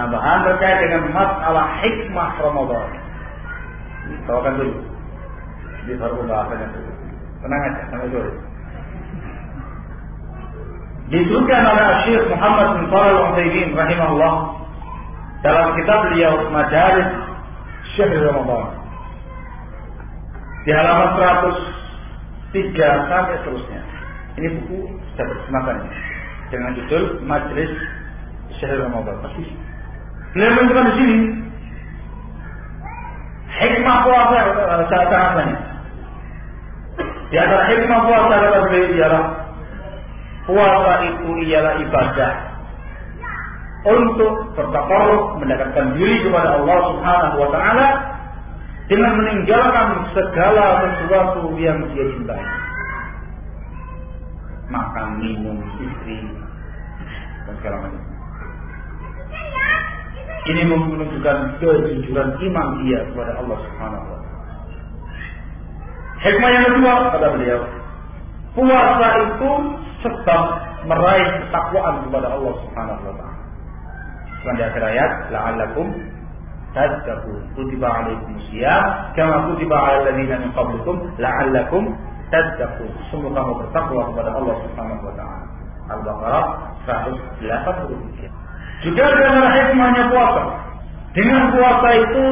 tambahan terkait dengan masalah hikmah Ramadan. Bawakan dulu. Di baru pembahasannya dulu. Tenang aja, sampai dulu. Disebutkan oleh Syekh Muhammad bin Shalih Al-Utsaimin rahimahullah dalam kitab beliau Majalis Syahr Ramadan. Di halaman 103 sampai seterusnya. Ini buku sudah bersemakan dengan judul Majalis Syahr Ramadan. Beliau menunjukkan di sini hikmah puasa apa? Di antara hikmah puasa kata beliau ialah puasa itu ialah ibadah untuk bertakarrub mendekatkan diri kepada Allah Subhanahu wa taala dengan meninggalkan segala sesuatu yang dia cintai. Makan, minum, istri dan segala macam. Ini menunjukkan kejujuran iman dia kepada Allah Subhanahu wa taala. Hikmah yang kedua kata beliau, puasa itu sebab meraih ketakwaan kepada Allah Subhanahu wa taala. Dan di akhir ayat, la'allakum tattaqun. Kutiba 'alaikumus syiyam kama kutiba 'alal ladzina min qablikum la'allakum tattaqun. Semoga kamu bertakwa kepada Allah Subhanahu wa taala. Al-Baqarah 183. Juga dengan hikmahnya puasa. Dengan puasa itu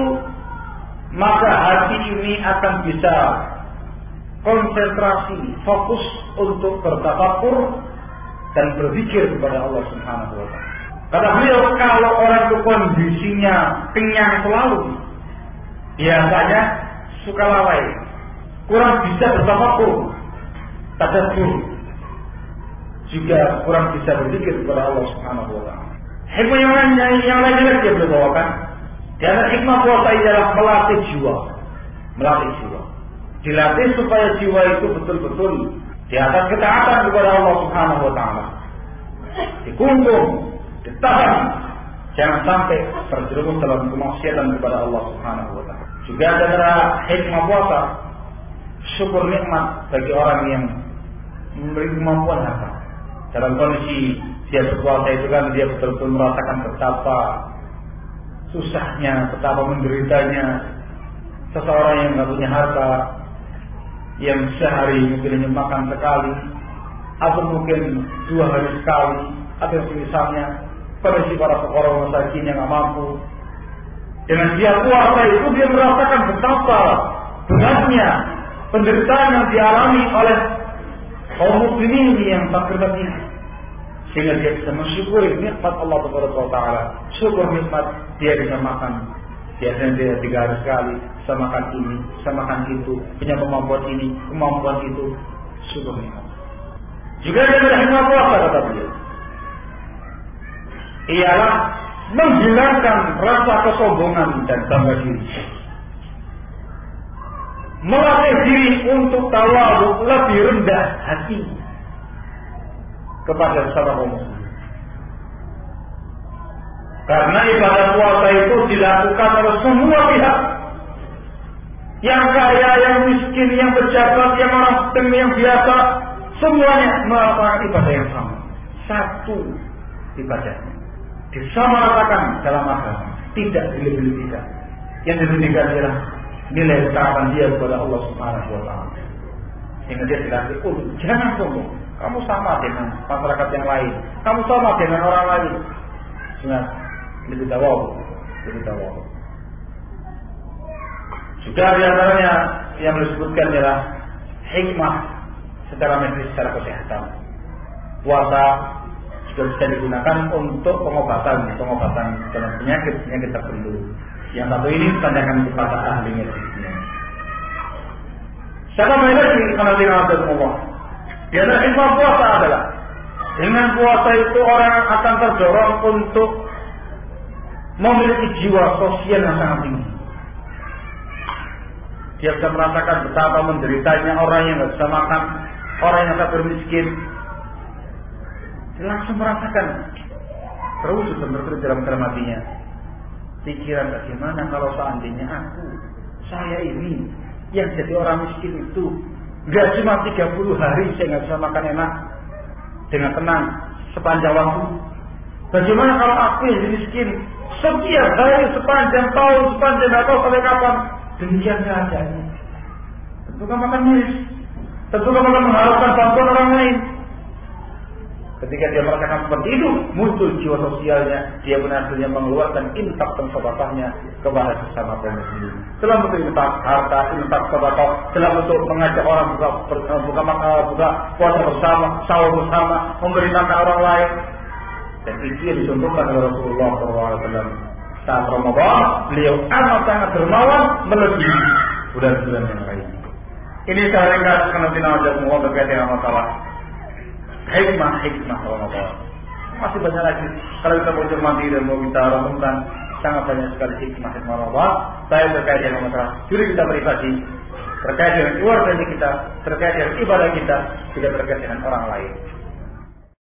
maka hati ini akan bisa konsentrasi, fokus untuk bertafakkur dan berpikir kepada Allah Subhanahu wa taala. Kata beliau, kalau orang itu kondisinya kenyang selalu, biasanya suka lalai, kurang bisa bertafakkur, tadabbur, juga kurang bisa berpikir kepada Allah Subhanahu wa taala. Hikmah yang lainnya dia beliau bawakan. Dan hikmah puasa ialah melatih jiwa. Dilatih supaya jiwa itu betul-betul di atas ketaatan kepada Allah Subhanahu wa taala. Dikungkung, ditahan, jangan sampai terjerumus dalam kemaksiatan kepada Allah Subhanahu wa taala. Juga ada hikmah puasa, syukur nikmat bagi orang yang memiliki kemampuan harta. Dalam kondisi dia berpuasa itu kan dia betul-betul merasakan betapa susahnya, betapa menderitanya seseorang yang tidak punya harta, yang sehari mungkin hanya makan sekali atau mungkin 2 hari sekali, atau misalnya kondisi para fakir miskin yang tidak mampu. Dengan dia puasa itu dia merasakan betapa beratnya penderitaan yang dialami oleh kaum muslimin yang fakir tadi. Sehingga dia bisa mensyukuri nikmat Allah Taala. Syukur nikmat dia bisa makan. Biasanya dia 3 hari sekali bisa makan ini, bisa makan itu, punya kemampuan ini, kemampuan itu. Syukur nikmat. Juga ada hikmah puasa kata beliau, ialah menghilangkan rasa kesombongan dan bangga diri. Melatih diri untuk tawadhu, lebih rendah hati kepada sesama kaum muslimin. Karena ibadah puasa itu dilakukan oleh semua pihak. Yang kaya, yang miskin, yang pejabat, yang orang sedang, yang biasa, semuanya melakukan ibadah yang sama. Satu ibadahnya disamaratakan dalam agama, tidak dilebih-lebihkan. Yang dilebihkan adalah nilai ketaatan dia kepada Allah Subhanahu wa taala. Sehingga dia dilatih untuk jangan sombong. Kamu sama dengan masyarakat yang lain. Kamu sama dengan orang lain. Sehingga lebih tawadhu. Juga di antaranya yang disebutkan adalah hikmah secara medis, secara kesehatan. Puasa juga bisa digunakan untuk pengobatan dalam penyakit tertentu. Yang satu ini ditanyakan kepada ahli medisnya. Siapa lagi karena dirahmati Allah? Di antara hikmah puasa adalah dengan puasa itu orang akan terdorong untuk memiliki jiwa sosial yang sangat tinggi. Dia bisa merasakan betapa menderitanya orang yang tidak bisa makan, orang yang sangat miskin. Dia langsung merasakan terwujud seperti dalam hatinya. Pikiran bagaimana kalau seandainya saya ini yang jadi orang miskin itu nggak cuma 30 hari saya nggak bisa makan enak dengan tenang sepanjang waktu, Bagaimana kalau aku yang miskin setiap hari sepanjang tahun, sepanjang tahun sampai kapan? Demikian keadaannya. Tentu kamu akan miris. Tentu kamu akan mengharapkan bantuan orang lain. Ketika dia merasakan seperti itu, muncul jiwa sosialnya. Dia benar-benar mengeluarkan infak dan sedekahnya kepada sesama kaum muslimin. Dalam bentuk infak harta, infak sedekah, dalam bentuk mengajak orang buka puasa bersama, sahur bersama, memberi makan orang lain. Dan itu yang dicontohkan oleh Rasulullah SAW. Saat Ramadan, beliau amat sangat dermawan melebihi bulan-bulan yang lain. Ini saya ringkas karena tidak ada semua berkaitan dengan masalah hikmah Ramadan. Masih banyak lagi. Kalau kita mau cermati dan mau kita renungkan, sangat banyak sekali hikmah Ramadan. Saya terkait dengan masalah diri kita pribadi, terkait dengan keluarga kita, terkait dengan ibadah kita, tidak terkait dengan orang lain.